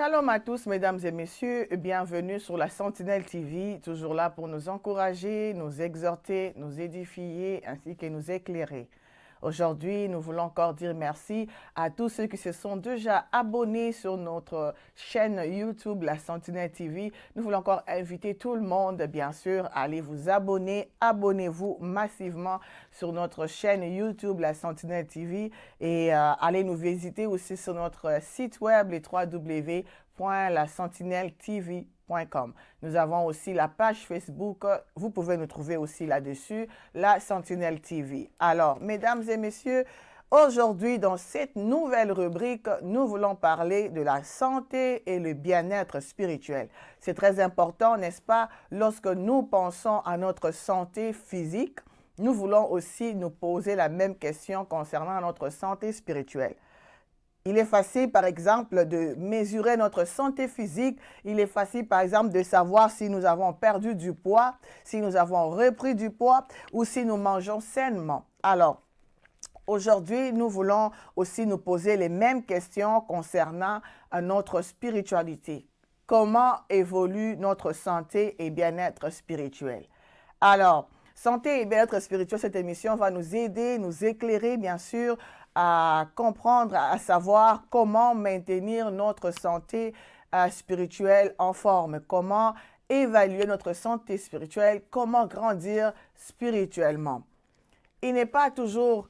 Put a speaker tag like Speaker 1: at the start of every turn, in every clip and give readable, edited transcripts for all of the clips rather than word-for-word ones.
Speaker 1: Shalom à tous, mesdames et messieurs, bienvenue sur la Sentinelle TV, toujours là pour nous encourager, nous exhorter, nous édifier ainsi que nous éclairer. Aujourd'hui, nous voulons encore dire merci à tous ceux qui se sont déjà abonnés sur notre chaîne YouTube, la Sentinelle TV. Nous voulons encore inviter tout le monde, bien sûr, à aller vous abonner. Abonnez-vous massivement sur notre chaîne YouTube, la Sentinelle TV, et allez nous visiter aussi sur notre site web, les www.lasentinelletv.com. Nous avons aussi la page Facebook, vous pouvez nous trouver aussi là-dessus, la Sentinelle TV. Alors, mesdames et messieurs, aujourd'hui, dans cette nouvelle rubrique, nous voulons parler de la santé et le bien-être spirituel. C'est très important, n'est-ce pas? Lorsque nous pensons à notre santé physique, nous voulons aussi nous poser la même question concernant notre santé spirituelle. Il est facile, par exemple, de mesurer notre santé physique. Il est facile, par exemple, de savoir si nous avons perdu du poids, si nous avons repris du poids ou si nous mangeons sainement. Alors, aujourd'hui, nous voulons aussi nous poser les mêmes questions concernant notre spiritualité. Comment évolue notre santé et bien-être spirituel? Alors, santé et bien-être spirituel, cette émission va nous aider, nous éclairer, bien sûr, à comprendre, à savoir comment maintenir notre santé spirituelle en forme, comment évaluer notre santé spirituelle, comment grandir spirituellement. Il n'est pas toujours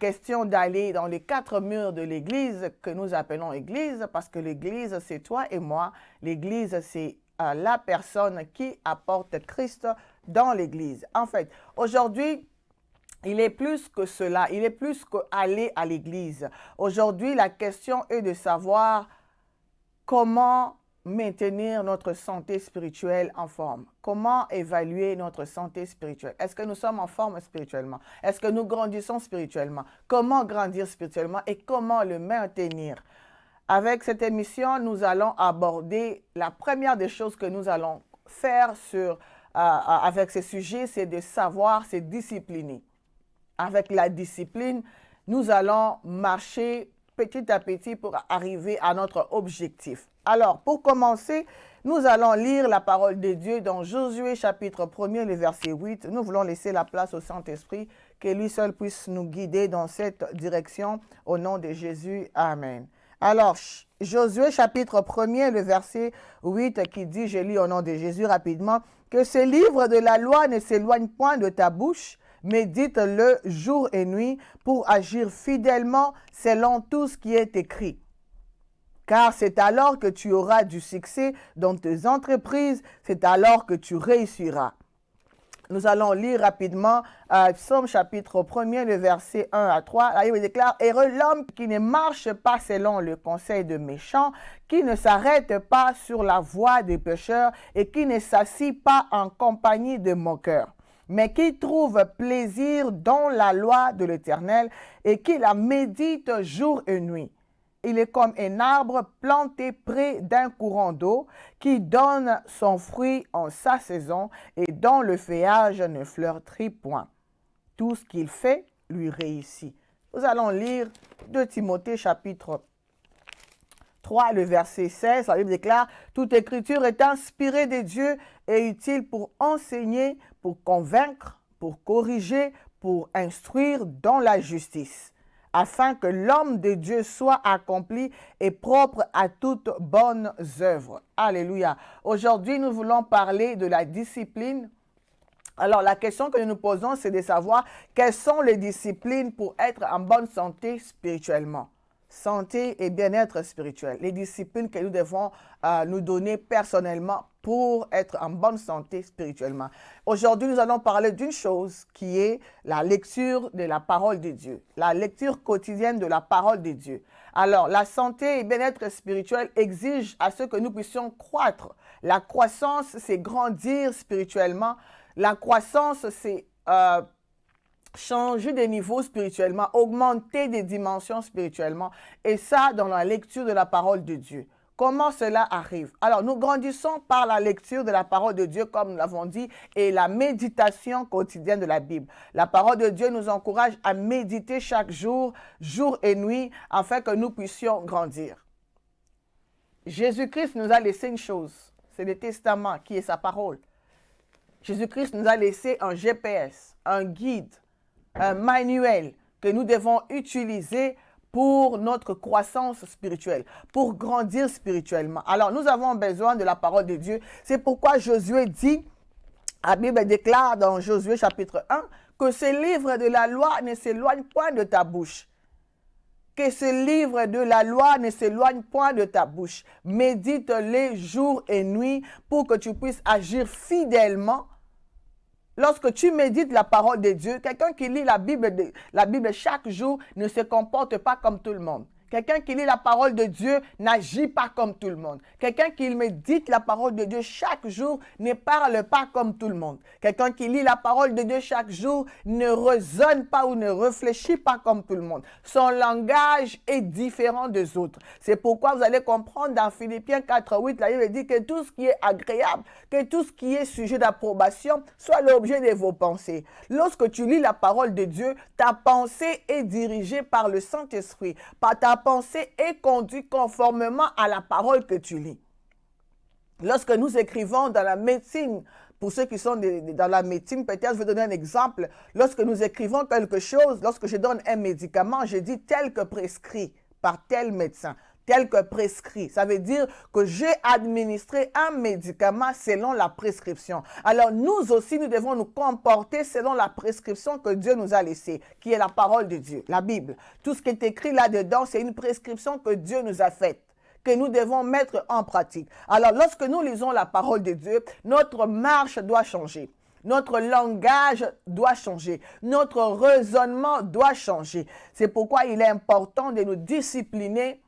Speaker 1: question d'aller dans les quatre murs de l'Église que nous appelons Église, parce que l'Église, c'est toi et moi. L'Église, c'est la personne qui apporte Christ dans l'Église. En fait, aujourd'hui, il est plus que cela, il est plus qu'aller à l'église. Aujourd'hui, la question est de savoir comment maintenir notre santé spirituelle en forme. Comment évaluer notre santé spirituelle? Est-ce que nous sommes en forme spirituellement? Est-ce que nous grandissons spirituellement? Comment grandir spirituellement et comment le maintenir? Avec cette émission, nous allons aborder la première des choses que nous allons faire avec ce sujet, c'est de savoir se discipliner. Avec la discipline, nous allons marcher petit à petit pour arriver à notre objectif. Alors, pour commencer, nous allons lire la parole de Dieu dans Josué chapitre 1er, le verset 8. Nous voulons laisser la place au Saint-Esprit, que lui seul puisse nous guider dans cette direction. Au nom de Jésus, Amen. Alors, Josué chapitre 1er, le verset 8 qui dit, je lis au nom de Jésus rapidement, « Que ce livre de la loi ne s'éloigne point de ta bouche, médite-le jour et nuit pour agir fidèlement selon tout ce qui est écrit. Car c'est alors que tu auras du succès dans tes entreprises, c'est alors que tu réussiras. » Nous allons lire rapidement Psaume chapitre 1er, le verset 1 à 3. Là, il déclare, « Heureux l'homme qui ne marche pas selon le conseil de méchants, qui ne s'arrête pas sur la voie des pécheurs et qui ne s'assit pas en compagnie de moqueurs, mais qui trouve plaisir dans la loi de l'Éternel et qui la médite jour et nuit. Il est comme un arbre planté près d'un courant d'eau qui donne son fruit en sa saison et dont le feuillage ne fleurit point. Tout ce qu'il fait lui réussit. » Nous allons lire 2 Timothée chapitre 3, le verset 16, la Bible déclare « Toute écriture est inspirée de Dieu et utile pour enseigner, pour convaincre, pour corriger, pour instruire dans la justice, afin que l'homme de Dieu soit accompli et propre à toutes bonnes œuvres. » Alléluia. Aujourd'hui, nous voulons parler de la discipline. Alors, la question que nous nous posons, c'est de savoir quelles sont les disciplines pour être en bonne santé spirituellement. Santé et bien-être spirituel. Les disciplines que nous devons nous donner personnellement pour être en bonne santé spirituellement. Aujourd'hui, nous allons parler d'une chose qui est la lecture de la parole de Dieu. La lecture quotidienne de la parole de Dieu. Alors, la santé et bien-être spirituel exigent à ce que nous puissions croître. La croissance, c'est grandir spirituellement. La croissance, c'est changer de niveau spirituellement, augmenter des dimensions spirituellement. Et ça, dans la lecture de la parole de Dieu. Comment cela arrive? Alors, nous grandissons par la lecture de la parole de Dieu, comme nous l'avons dit, et la méditation quotidienne de la Bible. La parole de Dieu nous encourage à méditer chaque jour, jour et nuit, afin que nous puissions grandir. Jésus-Christ nous a laissé une chose, c'est le testament qui est sa parole. Jésus-Christ nous a laissé un GPS, un guide, un manuel que nous devons utiliser pour notre croissance spirituelle, pour grandir spirituellement. Alors, nous avons besoin de la parole de Dieu. C'est pourquoi Josué dit, la Bible déclare dans Josué chapitre 1, que ce livre de la loi ne s'éloigne point de ta bouche. Que ce livre de la loi ne s'éloigne point de ta bouche. Médite-les jour et nuit pour que tu puisses agir fidèlement. Lorsque tu médites la parole de Dieu, quelqu'un qui lit la Bible chaque jour ne se comporte pas comme tout le monde. Quelqu'un qui lit la parole de Dieu n'agit pas comme tout le monde. Quelqu'un qui médite la parole de Dieu chaque jour ne parle pas comme tout le monde. Quelqu'un qui lit la parole de Dieu chaque jour ne raisonne pas ou ne réfléchit pas comme tout le monde. Son langage est différent des autres. C'est pourquoi vous allez comprendre dans Philippiens 4:8, la Bible dit que tout ce qui est agréable, que tout ce qui est sujet d'approbation soit l'objet de vos pensées. Lorsque tu lis la parole de Dieu, ta pensée est dirigée par le Saint-Esprit, par ta pensée est conduite conformément à la parole que tu lis. Lorsque nous écrivons dans la médecine, pour ceux qui sont dans la médecine, peut-être je vais donner un exemple. Lorsque nous écrivons quelque chose, lorsque je donne un médicament, je dis tel que prescrit par tel médecin, tel que prescrit. Ça veut dire que j'ai administré un médicament selon la prescription. Alors nous aussi, nous devons nous comporter selon la prescription que Dieu nous a laissée, qui est la parole de Dieu, la Bible. Tout ce qui est écrit là-dedans, c'est une prescription que Dieu nous a faite, que nous devons mettre en pratique. Alors lorsque nous lisons la parole de Dieu, notre marche doit changer. Notre langage doit changer. Notre raisonnement doit changer. C'est pourquoi il est important de nous discipliner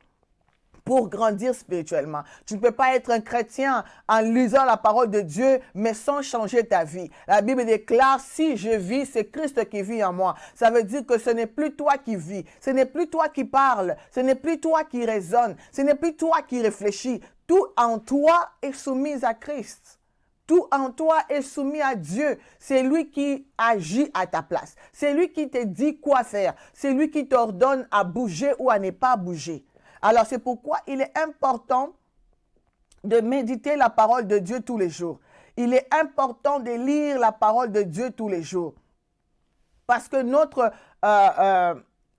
Speaker 1: pour grandir spirituellement. Tu ne peux pas être un chrétien en lisant la parole de Dieu, mais sans changer ta vie. La Bible déclare, si je vis, c'est Christ qui vit en moi. Ça veut dire que ce n'est plus toi qui vis, ce n'est plus toi qui parles, ce n'est plus toi qui raisonne, ce n'est plus toi qui réfléchis. Tout en toi est soumis à Christ. Tout en toi est soumis à Dieu. C'est lui qui agit à ta place. C'est lui qui te dit quoi faire. C'est lui qui t'ordonne à bouger ou à ne pas bouger. Alors, c'est pourquoi il est important de méditer la parole de Dieu tous les jours. Il est important de lire la parole de Dieu tous les jours. Parce que notre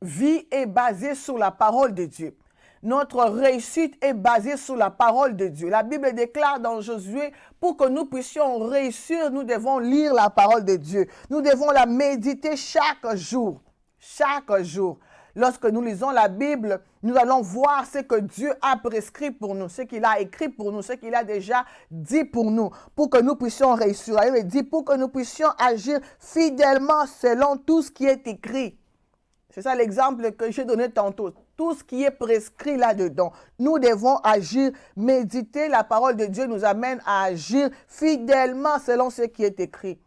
Speaker 1: vie est basée sur la parole de Dieu. Notre réussite est basée sur la parole de Dieu. La Bible déclare dans Josué, pour que nous puissions réussir, nous devons lire la parole de Dieu. Nous devons la méditer chaque jour. Chaque jour. Lorsque nous lisons la Bible, nous allons voir ce que Dieu a prescrit pour nous, ce qu'il a écrit pour nous, ce qu'il a déjà dit pour nous, pour que nous puissions réussir. Il dit pour que nous puissions agir fidèlement selon tout ce qui est écrit. C'est ça l'exemple que j'ai donné tantôt. Tout ce qui est prescrit là-dedans. Nous devons agir, méditer la parole de Dieu nous amène à agir fidèlement selon ce qui est écrit.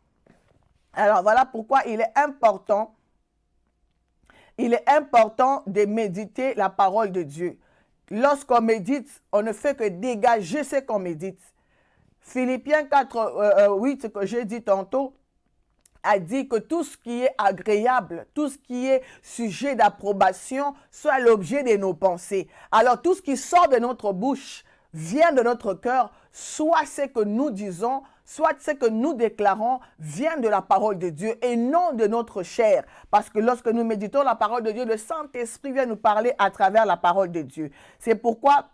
Speaker 1: Alors voilà pourquoi il est important de méditer la parole de Dieu. Lorsqu'on médite, on ne fait que dégager ce qu'on médite. Philippiens 4:8, ce que j'ai dit tantôt, a dit que tout ce qui est agréable, tout ce qui est sujet d'approbation, soit l'objet de nos pensées. Alors tout ce qui sort de notre bouche vient de notre cœur, soit ce que nous disons, soit ce que nous déclarons vient de la parole de Dieu et non de notre chair. Parce que lorsque nous méditons la parole de Dieu, le Saint-Esprit vient nous parler à travers la parole de Dieu. C'est pourquoi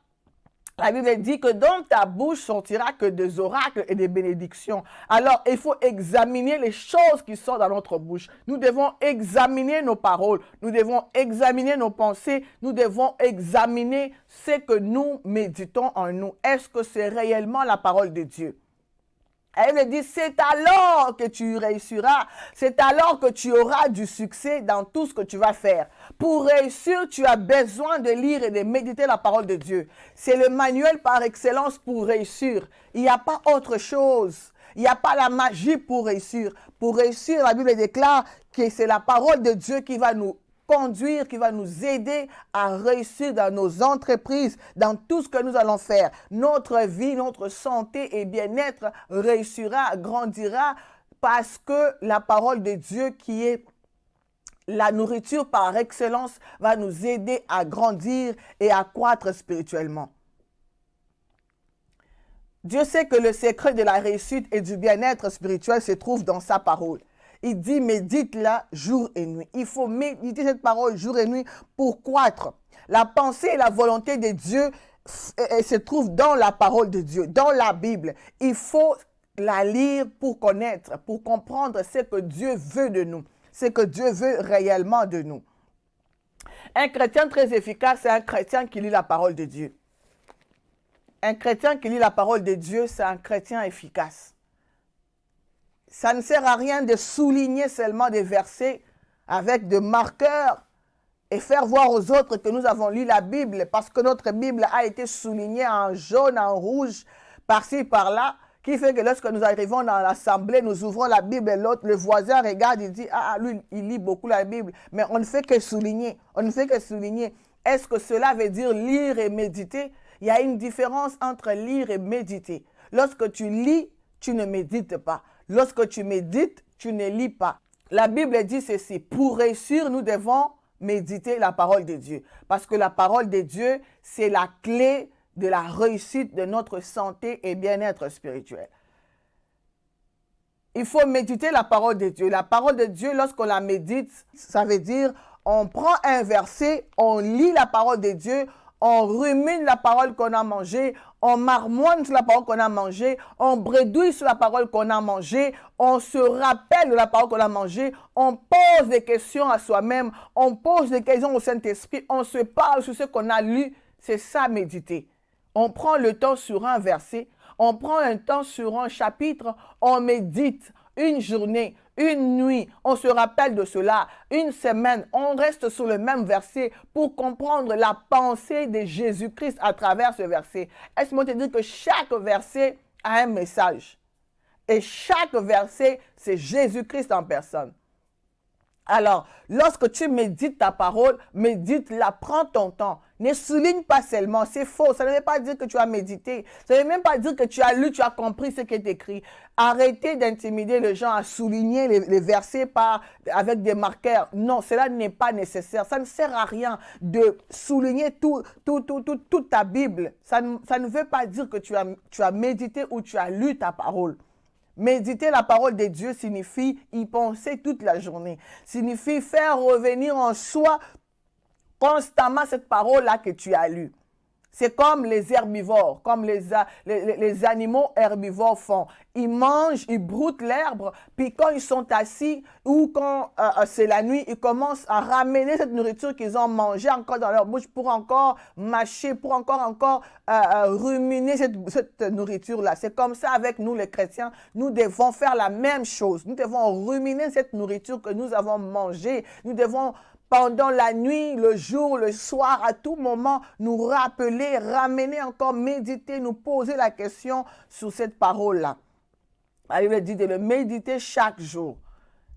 Speaker 1: la Bible dit que dans ta bouche sortira que des oracles et des bénédictions. Alors, il faut examiner les choses qui sont dans notre bouche. Nous devons examiner nos paroles. Nous devons examiner nos pensées. Nous devons examiner ce que nous méditons en nous. Est-ce que c'est réellement la parole de Dieu? Elle dit, c'est alors que tu réussiras, c'est alors que tu auras du succès dans tout ce que tu vas faire. Pour réussir, tu as besoin de lire et de méditer la parole de Dieu. C'est le manuel par excellence pour réussir. Il n'y a pas autre chose. Il n'y a pas la magie pour réussir. Pour réussir, la Bible déclare que c'est la parole de Dieu qui va nous conduire, qui va nous aider à réussir dans nos entreprises, dans tout ce que nous allons faire. Notre vie, notre santé et bien-être réussira, grandira parce que la parole de Dieu qui est la nourriture par excellence va nous aider à grandir et à croître spirituellement. Dieu sait que le secret de la réussite et du bien-être spirituel se trouve dans sa parole. Il dit, médite-la jour et nuit. Il faut méditer cette parole jour et nuit pour croître. La pensée et la volonté de Dieu se trouvent dans la parole de Dieu, dans la Bible. Il faut la lire pour connaître, pour comprendre ce que Dieu veut de nous, ce que Dieu veut réellement de nous. Un chrétien très efficace, c'est un chrétien qui lit la parole de Dieu. Un chrétien qui lit la parole de Dieu, c'est un chrétien efficace. Ça ne sert à rien de souligner seulement des versets avec des marqueurs et faire voir aux autres que nous avons lu la Bible parce que notre Bible a été soulignée en jaune, en rouge, par-ci, par-là, qui fait que lorsque nous arrivons dans l'assemblée, nous ouvrons la Bible et l'autre, le voisin regarde, il dit, ah, lui, il lit beaucoup la Bible. Mais on ne fait que souligner, on ne fait que souligner. Est-ce que cela veut dire lire et méditer? Il y a une différence entre lire et méditer. Lorsque tu lis, tu ne médites pas. Lorsque tu médites, tu ne lis pas. La Bible dit ceci, pour réussir, nous devons méditer la parole de Dieu. Parce que la parole de Dieu, c'est la clé de la réussite de notre santé et bien-être spirituel. Il faut méditer la parole de Dieu. La parole de Dieu, lorsqu'on la médite, ça veut dire on prend un verset, on lit la parole de Dieu, on rumine la parole qu'on a mangée, on marmonne sur la parole qu'on a mangée, on bredouille sur la parole qu'on a mangée, on se rappelle de la parole qu'on a mangée, on pose des questions à soi-même, on pose des questions au Saint-Esprit, on se parle sur ce qu'on a lu. C'est ça, méditer. On prend le temps sur un verset, on prend un temps sur un chapitre, on médite une journée, une nuit, on se rappelle de cela, une semaine, on reste sur le même verset pour comprendre la pensée de Jésus-Christ à travers ce verset. Est-ce que te dire que chaque verset a un message? Et chaque verset, c'est Jésus-Christ en personne. Alors, lorsque tu médites ta parole, médite-la, prends ton temps. Ne souligne pas seulement, c'est faux. Ça ne veut pas dire que tu as médité. Ça ne veut même pas dire que tu as lu, tu as compris ce qui est écrit. Arrêtez d'intimider les gens à souligner les versets avec des marqueurs. Non, cela n'est pas nécessaire. Ça ne sert à rien de souligner toute ta Bible. Ça ne veut pas dire que tu as médité ou tu as lu ta parole. Méditer la parole de Dieu signifie y penser toute la journée, signifie faire revenir en soi constamment cette parole-là que tu as lue. C'est comme les herbivores, comme les animaux herbivores font. Ils mangent, ils broutent l'herbe, puis quand ils sont assis ou quand c'est la nuit, ils commencent à ramener cette nourriture qu'ils ont mangée encore dans leur bouche pour encore mâcher, pour encore ruminer cette nourriture-là. C'est comme ça avec nous les chrétiens. Nous devons faire la même chose. Nous devons ruminer cette nourriture que nous avons mangée. Nous devons pendant la nuit, le jour, le soir, à tout moment, nous rappeler, ramener encore, méditer, nous poser la question sur cette parole-là. La Bible dit de le méditer chaque jour.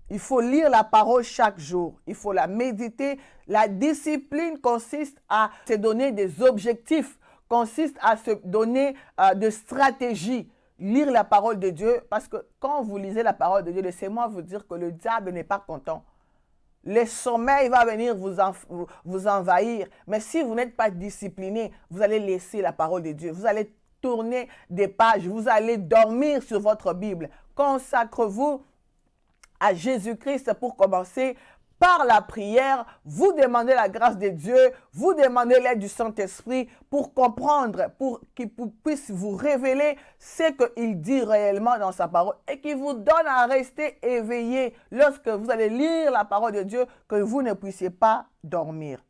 Speaker 1: Il faut lire la parole chaque jour. Il faut la méditer. La discipline consiste à se donner des objectifs, consiste à se donner de stratégies. Lire la parole de Dieu, parce que quand vous lisez la parole de Dieu, laissez-moi vous dire que le diable n'est pas content. Le sommeil va venir vous envahir. Mais si vous n'êtes pas discipliné, vous allez laisser la parole de Dieu. Vous allez tourner des pages. Vous allez dormir sur votre Bible. Consacrez-vous à Jésus-Christ pour commencer. Par la prière, vous demandez la grâce de Dieu, vous demandez l'aide du Saint-Esprit pour comprendre, pour qu'il puisse vous révéler ce qu'il dit réellement dans sa parole et qu'il vous donne à rester éveillé lorsque vous allez lire la parole de Dieu, que vous ne puissiez pas dormir.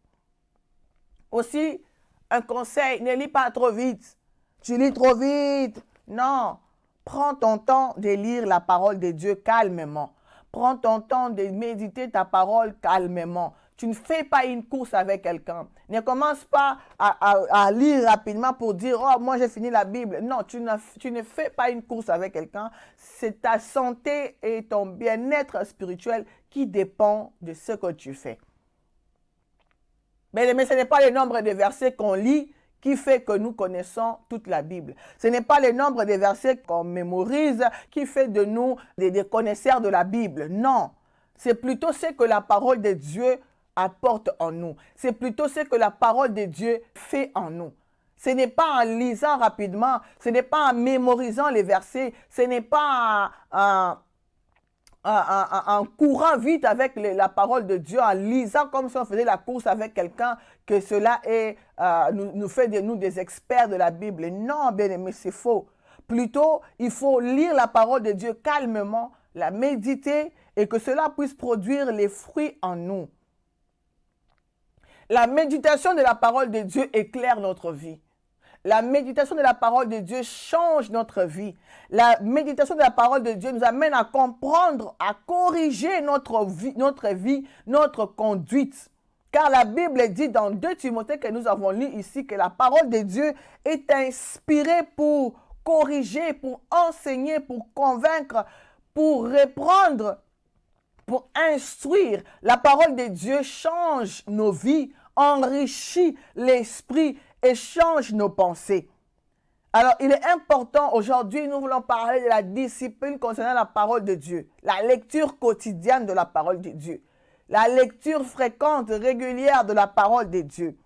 Speaker 1: Aussi, un conseil, ne lis pas trop vite. Tu lis trop vite. Non, prends ton temps de lire la parole de Dieu calmement. Prends ton temps de méditer ta parole calmement. Tu ne fais pas une course avec quelqu'un. Ne commence pas à lire rapidement pour dire « Oh, moi j'ai fini la Bible ». Non, tu ne fais pas une course avec quelqu'un. C'est ta santé et ton bien-être spirituel qui dépend de ce que tu fais. Mais ce n'est pas le nombre de versets qu'on lit qui fait que nous connaissons toute la Bible. Ce n'est pas le nombre de versets qu'on mémorise qui fait de nous des connaisseurs de la Bible. Non, c'est plutôt ce que la parole de Dieu apporte en nous. C'est plutôt ce que la parole de Dieu fait en nous. Ce n'est pas en lisant rapidement, ce n'est pas en mémorisant les versets, ce n'est pas en courant vite avec la parole de Dieu, en lisant comme si on faisait la course avec quelqu'un, que cela nous fait de nous des experts de la Bible. Non, bien aimé, c'est faux. Plutôt, il faut lire la parole de Dieu calmement, la méditer et que cela puisse produire les fruits en nous. La méditation de la parole de Dieu éclaire notre vie. La méditation de la parole de Dieu change notre vie. La méditation de la parole de Dieu nous amène à comprendre, à corriger notre vie, notre conduite. Car la Bible dit dans 2 Timothée que nous avons lu ici que la parole de Dieu est inspirée pour corriger, pour enseigner, pour convaincre, pour reprendre, pour instruire. La parole de Dieu change nos vies, enrichit l'esprit et change nos pensées. Alors, il est important, aujourd'hui, nous voulons parler de la discipline concernant la parole de Dieu, la lecture quotidienne de la parole de Dieu, la lecture fréquente, régulière de la parole de Dieu.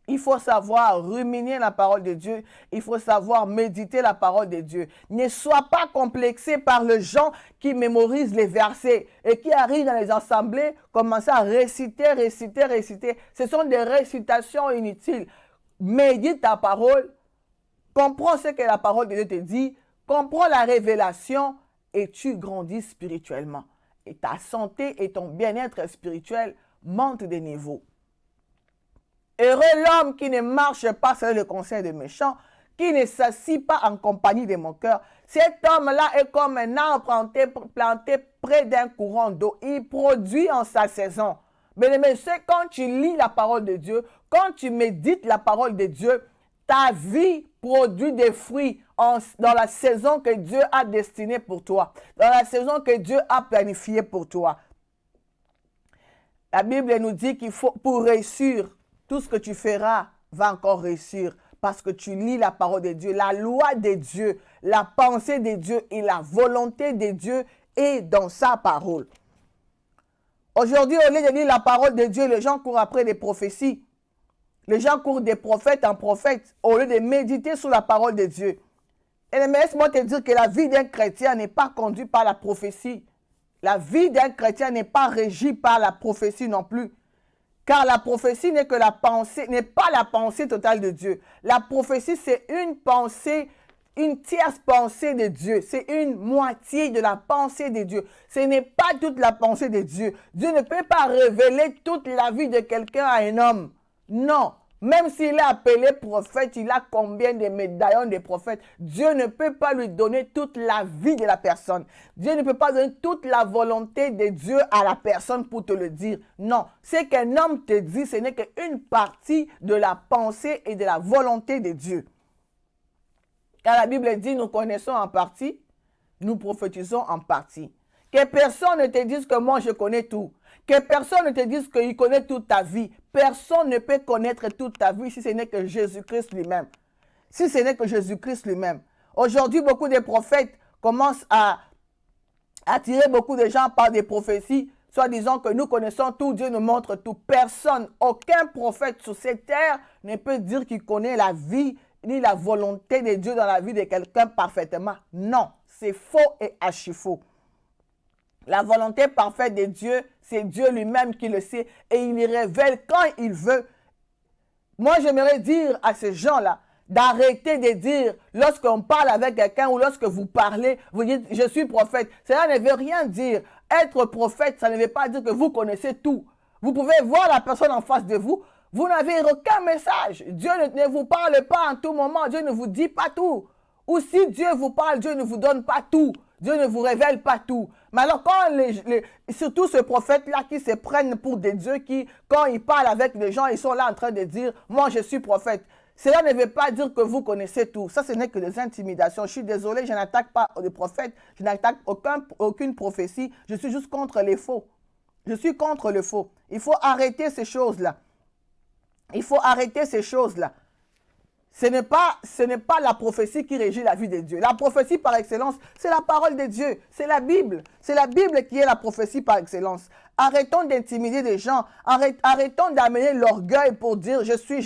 Speaker 1: Il faut savoir ruminer la parole de Dieu. Il faut savoir méditer la parole de Dieu. Ne sois pas complexé par les gens qui mémorisent les versets et qui arrivent dans les assemblées, commencent à réciter. Ce sont des récitations inutiles. Médite ta parole. Comprends ce que la parole de Dieu te dit. Comprends la révélation et tu grandis spirituellement. Et ta santé et ton bien-être spirituel montent des niveaux. Heureux l'homme qui ne marche pas selon le conseil des méchants, qui ne s'assit pas en compagnie des moqueurs. Cet homme-là est comme un arbre planté près d'un courant d'eau. Il produit en sa saison. Mais c'est quand tu lis la parole de Dieu, quand tu médites la parole de Dieu, ta vie produit des fruits dans la saison que Dieu a destinée pour toi, dans la saison que Dieu a planifiée pour toi. La Bible nous dit qu'il faut, pour réussir, tout ce que tu feras va encore réussir parce que tu lis la parole de Dieu, la loi de Dieu, la pensée de Dieu et la volonté de Dieu est dans sa parole. Aujourd'hui, au lieu de lire la parole de Dieu, les gens courent après des prophéties. Les gens courent des prophètes en prophètes au lieu de méditer sur la parole de Dieu. Et laisse-moi te dire que la vie d'un chrétien n'est pas conduite par la prophétie. La vie d'un chrétien n'est pas régie par la prophétie non plus. Car la prophétie n'est que la pensée, n'est pas la pensée totale de Dieu. La prophétie, c'est une pensée, une tierce pensée de Dieu. C'est une moitié de la pensée de Dieu. Ce n'est pas toute la pensée de Dieu. Dieu ne peut pas révéler toute la vie de quelqu'un à un homme. Non. Même s'il est appelé prophète, il a combien de médaillons de prophètes. Dieu ne peut pas lui donner toute la vie de la personne. Dieu ne peut pas donner toute la volonté de Dieu à la personne pour te le dire. Non, ce qu'un homme te dit, ce n'est qu'une partie de la pensée et de la volonté de Dieu. Car la Bible dit, nous connaissons en partie, nous prophétisons en partie. Que personne ne te dise que moi je connais tout. Que personne ne te dise qu'il connaît toute ta vie. Personne ne peut connaître toute ta vie si ce n'est que Jésus-Christ lui-même. Si ce n'est que Jésus-Christ lui-même. Aujourd'hui, beaucoup de prophètes commencent à attirer beaucoup de gens par des prophéties, soit disant que nous connaissons tout, Dieu nous montre tout. Personne, aucun prophète sur cette terre ne peut dire qu'il connaît la vie ni la volonté de Dieu dans la vie de quelqu'un parfaitement. Non, c'est faux et archi faux. La volonté parfaite de Dieu, c'est Dieu lui-même qui le sait et il y révèle quand il veut. Moi, j'aimerais dire à ces gens-là d'arrêter de dire, lorsqu'on parle avec quelqu'un ou lorsque vous parlez, vous dites, je suis prophète. Cela ne veut rien dire. Être prophète, ça ne veut pas dire que vous connaissez tout. Vous pouvez voir la personne en face de vous. Vous n'avez aucun message. Dieu ne vous parle pas en tout moment. Dieu ne vous dit pas tout. Ou si Dieu vous parle, Dieu ne vous donne pas tout. Dieu ne vous révèle pas tout. Mais alors quand surtout ce prophète-là qui se prennent pour des dieux qui, quand ils parlent avec les gens, ils sont là en train de dire, moi je suis prophète. Cela ne veut pas dire que vous connaissez tout. Ça, ce n'est que des intimidations. Je suis désolé, je n'attaque pas les prophètes, je n'attaque aucune prophétie. Je suis juste contre les faux. Je suis contre le faux. Il faut arrêter ces choses-là. Il faut arrêter ces choses-là. Ce n'est pas la prophétie qui régit la vie de Dieu. La prophétie par excellence, c'est la parole de Dieu. C'est la Bible. C'est la Bible qui est la prophétie par excellence. Arrêtons d'intimider les gens. Arrêtons d'amener l'orgueil pour dire je suis,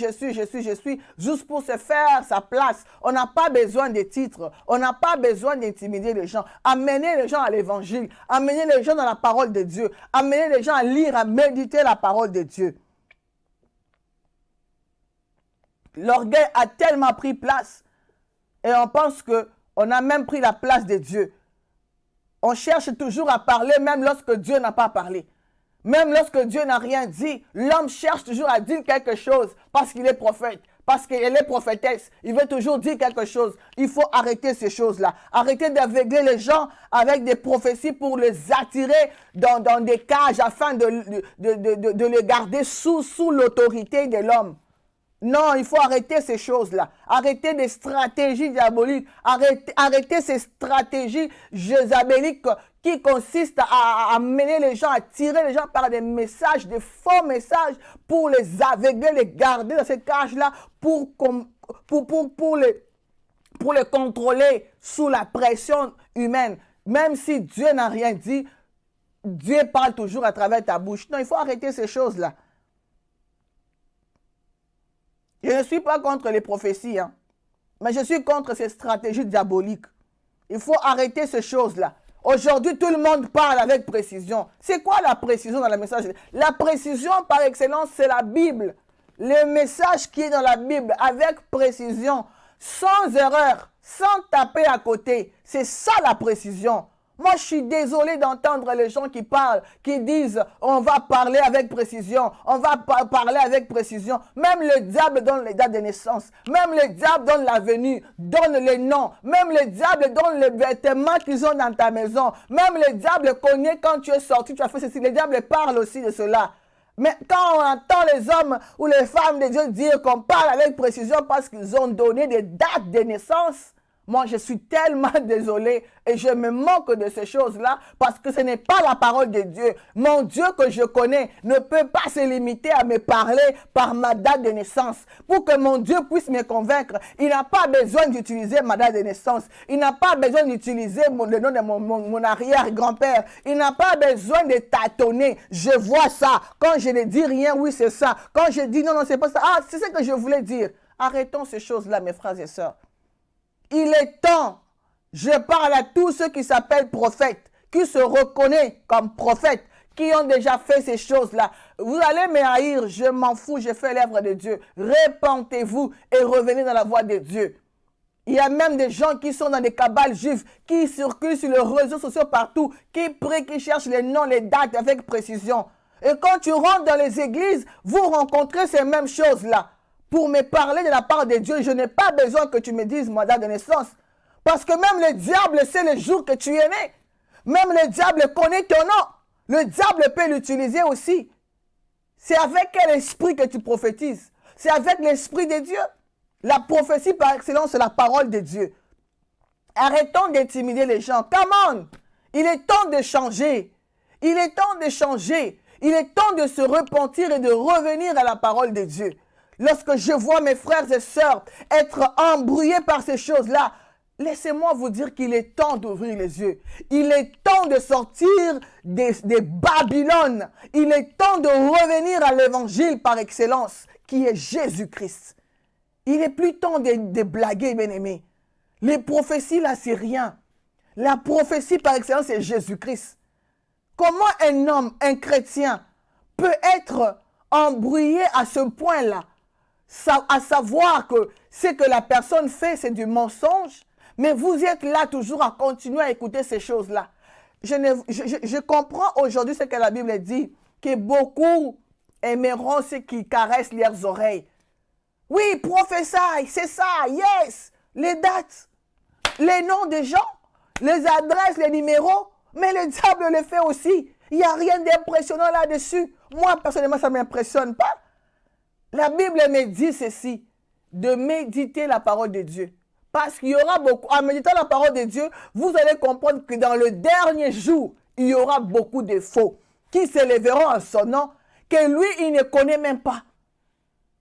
Speaker 1: juste pour se faire sa place. On n'a pas besoin de titres. On n'a pas besoin d'intimider les gens. Amenez les gens à l'évangile. Amenez les gens dans la parole de Dieu. Amenez les gens à lire, à méditer la parole de Dieu. L'orgueil a tellement pris place et on pense qu'on a même pris la place de Dieu. On cherche toujours à parler même lorsque Dieu n'a pas parlé. Même lorsque Dieu n'a rien dit, l'homme cherche toujours à dire quelque chose parce qu'il est prophète, parce qu'elle est prophétesse. Il veut toujours dire quelque chose. Il faut arrêter ces choses-là. Arrêter d'aveugler les gens avec des prophéties pour les attirer dans des cages afin de les garder sous l'autorité de l'homme. Non, il faut arrêter ces choses-là. Arrêter des stratégies diaboliques. Arrêter ces stratégies jézabéliques qui consistent à mener les gens, à tirer les gens par des messages, des faux messages pour les aveugler, les garder dans ces cages-là pour les contrôler sous la pression humaine. Même si Dieu n'a rien dit, Dieu parle toujours à travers ta bouche. Non, il faut arrêter ces choses-là. Je ne suis pas contre les prophéties, hein, mais je suis contre ces stratégies diaboliques. Il faut arrêter ces choses-là. Aujourd'hui, tout le monde parle avec précision. C'est quoi la précision dans le message? La précision par excellence, c'est la Bible. Le message qui est dans la Bible, avec précision, sans erreur, sans taper à côté. C'est ça la précision. Moi, je suis désolé d'entendre les gens qui parlent, qui disent « on va parler avec précision, on va parler avec précision ». Même le diable donne les dates de naissance, même le diable donne la venue, donne les noms, même le diable donne les vêtements qu'ils ont dans ta maison, même le diable connaît quand tu es sorti, tu as fait ceci, le diable parle aussi de cela. Mais quand on entend les hommes ou les femmes de Dieu dire qu'on parle avec précision parce qu'ils ont donné des dates de naissance, moi, je suis tellement désolé et je me moque de ces choses-là parce que ce n'est pas la parole de Dieu. Mon Dieu que je connais ne peut pas se limiter à me parler par ma date de naissance. Pour que mon Dieu puisse me convaincre, il n'a pas besoin d'utiliser ma date de naissance. Il n'a pas besoin d'utiliser le nom de mon arrière-grand-père. Il n'a pas besoin de tâtonner. Je vois ça. Quand je ne dis rien, oui, c'est ça. Quand je dis non, non, c'est pas ça. Ah, c'est ce que je voulais dire. Arrêtons ces choses-là, mes frères et sœurs. Il est temps, je parle à tous ceux qui s'appellent prophètes, qui se reconnaissent comme prophètes, qui ont déjà fait ces choses-là. Vous allez me haïr, je m'en fous, j'ai fait l'œuvre de Dieu. Repentez-vous et revenez dans la voie de Dieu. Il y a même des gens qui sont dans des cabales juives, qui circulent sur les réseaux sociaux partout, qui prient, qui cherchent les noms, les dates avec précision. Et quand tu rentres dans les églises, vous rencontrez ces mêmes choses-là. Pour me parler de la part de Dieu, je n'ai pas besoin que tu me dises ma date de naissance. Parce que même le diable sait le jour que tu es né. Même le diable connaît ton nom. Le diable peut l'utiliser aussi. C'est avec quel esprit que tu prophétises? C'est avec l'esprit de Dieu. La prophétie par excellence, c'est la parole de Dieu. Arrêtons d'intimider les gens. Come on! Il est temps de changer. Il est temps de changer. Il est temps de se repentir et de revenir à la parole de Dieu. Lorsque je vois mes frères et sœurs être embrouillés par ces choses-là, laissez-moi vous dire qu'il est temps d'ouvrir les yeux. Il est temps de sortir des Babylones. Il est temps de revenir à l'évangile par excellence, qui est Jésus-Christ. Il n'est plus temps de blaguer, bien-aimés. Les prophéties, là, c'est rien. La prophétie par excellence, c'est Jésus-Christ. Comment un homme, un chrétien, peut être embrouillé à ce point-là? À savoir que ce que la personne fait, c'est du mensonge, mais vous êtes là toujours à continuer à écouter ces choses-là. Je comprends aujourd'hui ce que la Bible dit, que beaucoup aimeront ceux qui caressent leurs oreilles. Oui, prophétie, c'est ça, yes, les dates, les noms des gens, les adresses, les numéros, mais le diable le fait aussi. Il n'y a rien d'impressionnant là-dessus. Moi, personnellement, ça ne m'impressionne pas. La Bible me dit ceci, de méditer la parole de Dieu. Parce qu'il y aura beaucoup, en méditant la parole de Dieu, vous allez comprendre que dans le dernier jour, il y aura beaucoup de faux qui s'élèveront en son nom, que lui, il ne connaît même pas.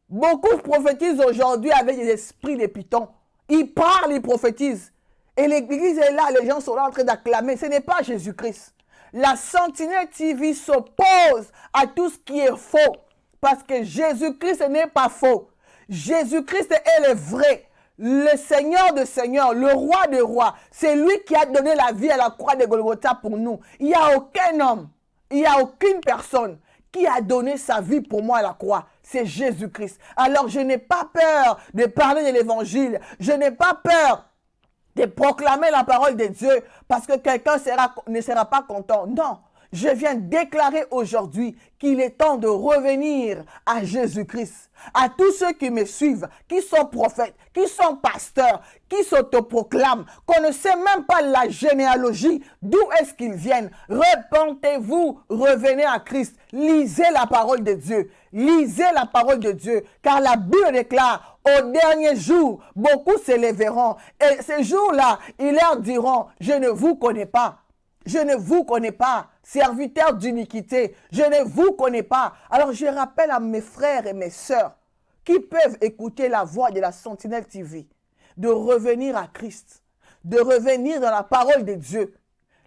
Speaker 1: Beaucoup prophétisent aujourd'hui avec des esprits de python. Ils parlent, ils prophétisent. Et l'église est là, les gens sont là en train d'acclamer. Ce n'est pas Jésus-Christ. La Sentinelle TV s'oppose à tout ce qui est faux. Parce que Jésus-Christ n'est pas faux. Jésus-Christ est le vrai. Le Seigneur de Seigneurs, le Roi de Rois. C'est lui qui a donné la vie à la croix de Golgotha pour nous. Il n'y a aucun homme, il n'y a aucune personne qui a donné sa vie pour moi à la croix. C'est Jésus-Christ. Alors je n'ai pas peur de parler de l'évangile. Je n'ai pas peur de proclamer la parole de Dieu parce que quelqu'un ne sera pas content. Non, je viens déclarer aujourd'hui qu'il est temps de revenir à Jésus-Christ. À tous ceux qui me suivent, qui sont prophètes, qui sont pasteurs, qui s'autoproclament, qu'on ne sait même pas la généalogie, d'où est-ce qu'ils viennent. Repentez-vous, revenez à Christ. Lisez la parole de Dieu. Lisez la parole de Dieu, car la Bible déclare, au dernier jour, beaucoup s'élèveront. Et ces jours-là, ils leur diront, je ne vous connais pas. Je ne vous connais pas, serviteurs d'iniquité. Je ne vous connais pas. Alors je rappelle à mes frères et mes sœurs qui peuvent écouter la voix de la Sentinelle TV, de revenir à Christ, de revenir dans la parole de Dieu.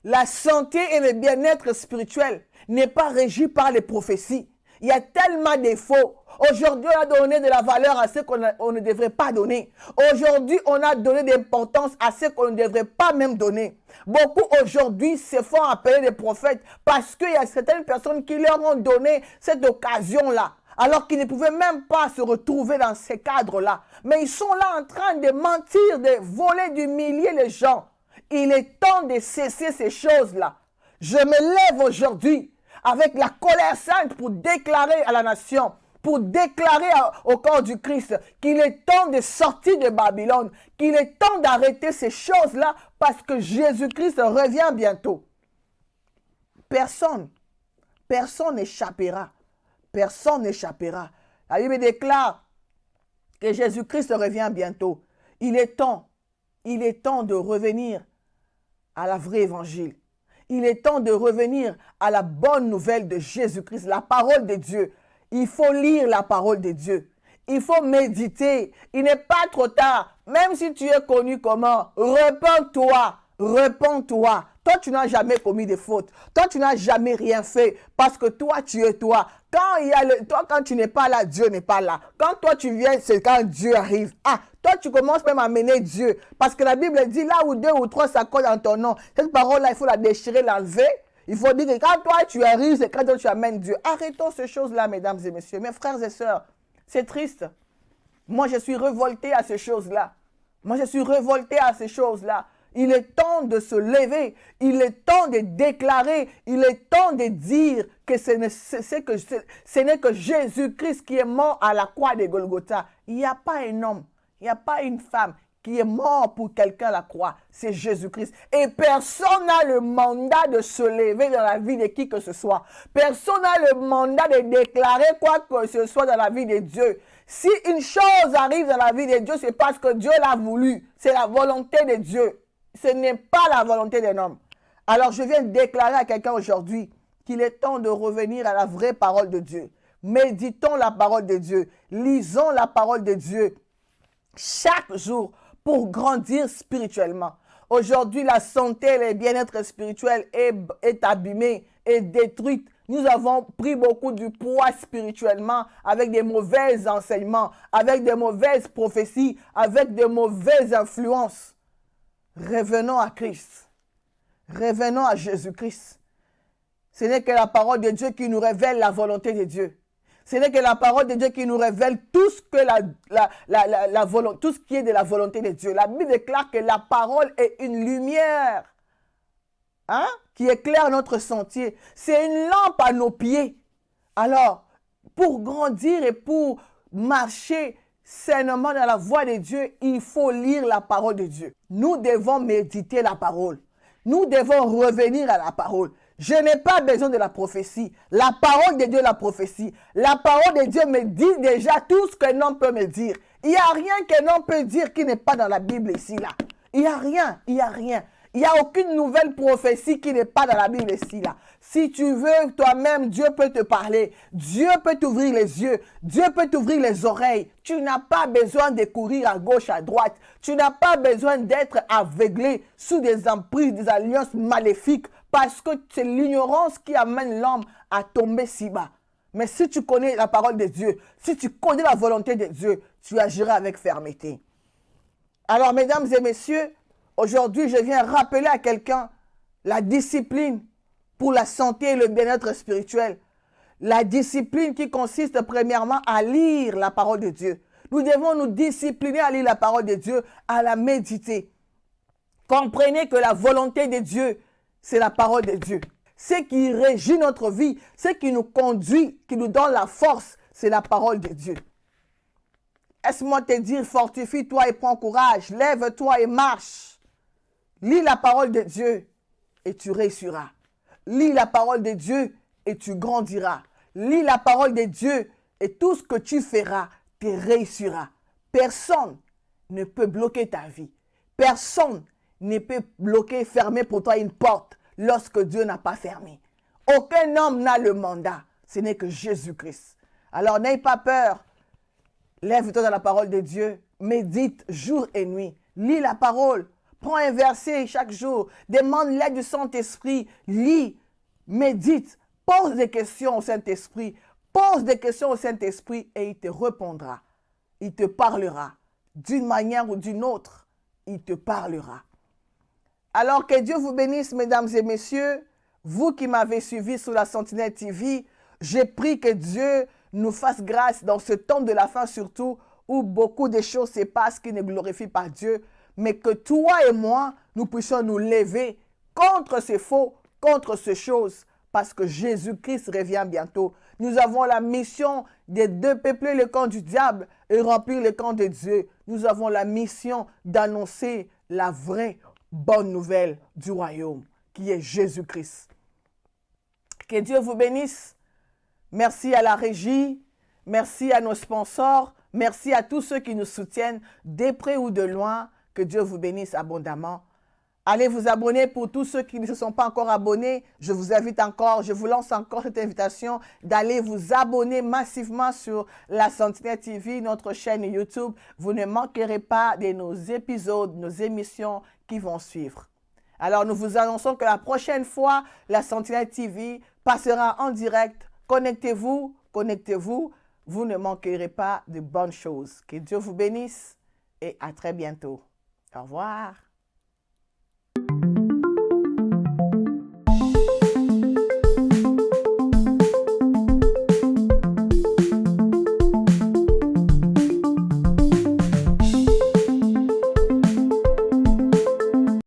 Speaker 1: La santé et le bien-être spirituel n'est pas régi par les prophéties. Il y a tellement de faux. Aujourd'hui, on a donné de la valeur à ce qu'on ne devrait pas donner. Aujourd'hui, on a donné de l'importance à ce qu'on ne devrait pas même donner. Beaucoup aujourd'hui se font appeler des prophètes parce qu'il y a certaines personnes qui leur ont donné cette occasion-là, alors qu'ils ne pouvaient même pas se retrouver dans ces cadres-là. Mais ils sont là en train de mentir, de voler, d'humilier les gens. Il est temps de cesser ces choses-là. Je me lève aujourd'hui avec la colère sainte pour déclarer à la nation, pour déclarer au corps du Christ qu'il est temps de sortir de Babylone, qu'il est temps d'arrêter ces choses-là parce que Jésus-Christ revient bientôt. Personne n'échappera. Personne n'échappera. La Bible déclare que Jésus-Christ revient bientôt. Il est temps de revenir à la vraie évangile. Il est temps de revenir à la bonne nouvelle de Jésus-Christ, la parole de Dieu. Il faut lire la parole de Dieu. Il faut méditer. Il n'est pas trop tard. Même si tu es connu comment, repens-toi. Repens-toi. Toi, tu n'as jamais commis de fautes. Toi, tu n'as jamais rien fait parce que toi, tu es toi. Quand tu n'es pas là, Dieu n'est pas là. Quand toi, tu viens, c'est quand Dieu arrive. Ah, toi, tu commences même à mener Dieu. Parce que la Bible dit, là où deux ou trois s'accordent en ton nom, cette parole-là, il faut la déchirer, l'enlever. Il faut dire que quand toi, tu arrives, c'est quand toi, tu amènes Dieu. Arrêtons ces choses-là, mesdames et messieurs. Mes frères et sœurs, c'est triste. Moi, je suis révolté à ces choses-là. Moi, je suis révolté à ces choses-là. Il est temps de se lever, il est temps de déclarer, il est temps de dire que ce n'est que Jésus-Christ qui est mort à la croix de Golgotha. Il n'y a pas un homme, il n'y a pas une femme qui est mort pour quelqu'un à la croix. C'est Jésus-Christ. Et personne n'a le mandat de se lever dans la vie de qui que ce soit. Personne n'a le mandat de déclarer quoi que ce soit dans la vie de Dieu. Si une chose arrive dans la vie de Dieu, c'est parce que Dieu l'a voulu. C'est la volonté de Dieu. Ce n'est pas la volonté d'un homme. Alors je viens déclarer à quelqu'un aujourd'hui qu'il est temps de revenir à la vraie parole de Dieu. Méditons la parole de Dieu. Lisons la parole de Dieu chaque jour pour grandir spirituellement. Aujourd'hui, la santé et le bien-être spirituel est abîmé, est détruite. Nous avons pris beaucoup du poids spirituellement avec des mauvais enseignements, avec des mauvaises prophéties, avec de mauvaises influences. Revenons à Christ. Revenons à Jésus-Christ. Ce n'est que la parole de Dieu qui nous révèle la volonté de Dieu. Ce n'est que la parole de Dieu qui nous révèle tout ce, tout ce qui est de la volonté de Dieu. La Bible déclare que la parole est une lumière qui éclaire notre sentier. C'est une lampe à nos pieds. Alors, pour grandir et pour marcher sainement dans la voie de Dieu, il faut lire la parole de Dieu. Nous devons méditer la parole. Nous devons revenir à la parole. Je n'ai pas besoin de la prophétie. La parole de Dieu, la prophétie. La parole de Dieu me dit déjà tout ce qu'un homme peut me dire. Il n'y a rien qu'un homme peut dire qui n'est pas dans la Bible ici, là. Il n'y a rien, il n'y a rien. Il n'y a aucune nouvelle prophétie qui n'est pas dans la Bible ici, là. Si tu veux toi-même, Dieu peut te parler. Dieu peut t'ouvrir les yeux. Dieu peut t'ouvrir les oreilles. Tu n'as pas besoin de courir à gauche, à droite. Tu n'as pas besoin d'être aveuglé sous des emprises, des alliances maléfiques, parce que c'est l'ignorance qui amène l'homme à tomber si bas. Mais si tu connais la parole de Dieu, si tu connais la volonté de Dieu, tu agiras avec fermeté. Alors, mesdames et messieurs, aujourd'hui, je viens rappeler à quelqu'un la discipline pour la santé et le bien-être spirituel. La discipline qui consiste premièrement à lire la parole de Dieu. Nous devons nous discipliner à lire la parole de Dieu, à la méditer. Comprenez que la volonté de Dieu, c'est la parole de Dieu. Ce qui régit notre vie, ce qui nous conduit, qui nous donne la force, c'est la parole de Dieu. Laisse-moi te dire, fortifie-toi et prends courage. Lève-toi et marche. Lis la parole de Dieu et tu réussiras. Lis la parole de Dieu et tu grandiras. Lis la parole de Dieu et tout ce que tu feras, tu réussiras. Personne ne peut bloquer ta vie. Personne ne peut bloquer, fermer pour toi une porte lorsque Dieu n'a pas fermé. Aucun homme n'a le mandat. Ce n'est que Jésus-Christ. Alors n'aie pas peur. Lève-toi dans la parole de Dieu. Médite jour et nuit. Lis la parole. Prends un verset chaque jour. Demande l'aide du Saint-Esprit. Lis. Médite. Pose des questions au Saint-Esprit. Pose des questions au Saint-Esprit et il te répondra. Il te parlera. D'une manière ou d'une autre, il te parlera. Alors que Dieu vous bénisse, mesdames et messieurs. Vous qui m'avez suivi sur la Sentinelle TV, j'ai pris que Dieu nous fasse grâce dans ce temps de la fin surtout, où beaucoup de choses se passent qui ne glorifient pas Dieu, mais que toi et moi, nous puissions nous lever contre ces faux, contre ces choses, parce que Jésus-Christ revient bientôt. Nous avons la mission de dépeupler le camp du diable et remplir le camp de Dieu. Nous avons la mission d'annoncer la vraie bonne nouvelle du royaume, qui est Jésus-Christ. Que Dieu vous bénisse. Merci à la régie, merci à nos sponsors, merci à tous ceux qui nous soutiennent, de près ou de loin. Que Dieu vous bénisse abondamment. Allez vous abonner pour tous ceux qui ne se sont pas encore abonnés. Je vous invite encore, je vous lance encore cette invitation d'aller vous abonner massivement sur la Sentinelle TV, notre chaîne YouTube. Vous ne manquerez pas de nos épisodes, nos émissions qui vont suivre. Alors nous vous annonçons que la prochaine fois, la Sentinelle TV passera en direct. Connectez-vous, connectez-vous. Vous ne manquerez pas de bonnes choses. Que Dieu vous bénisse et à très bientôt. Au revoir.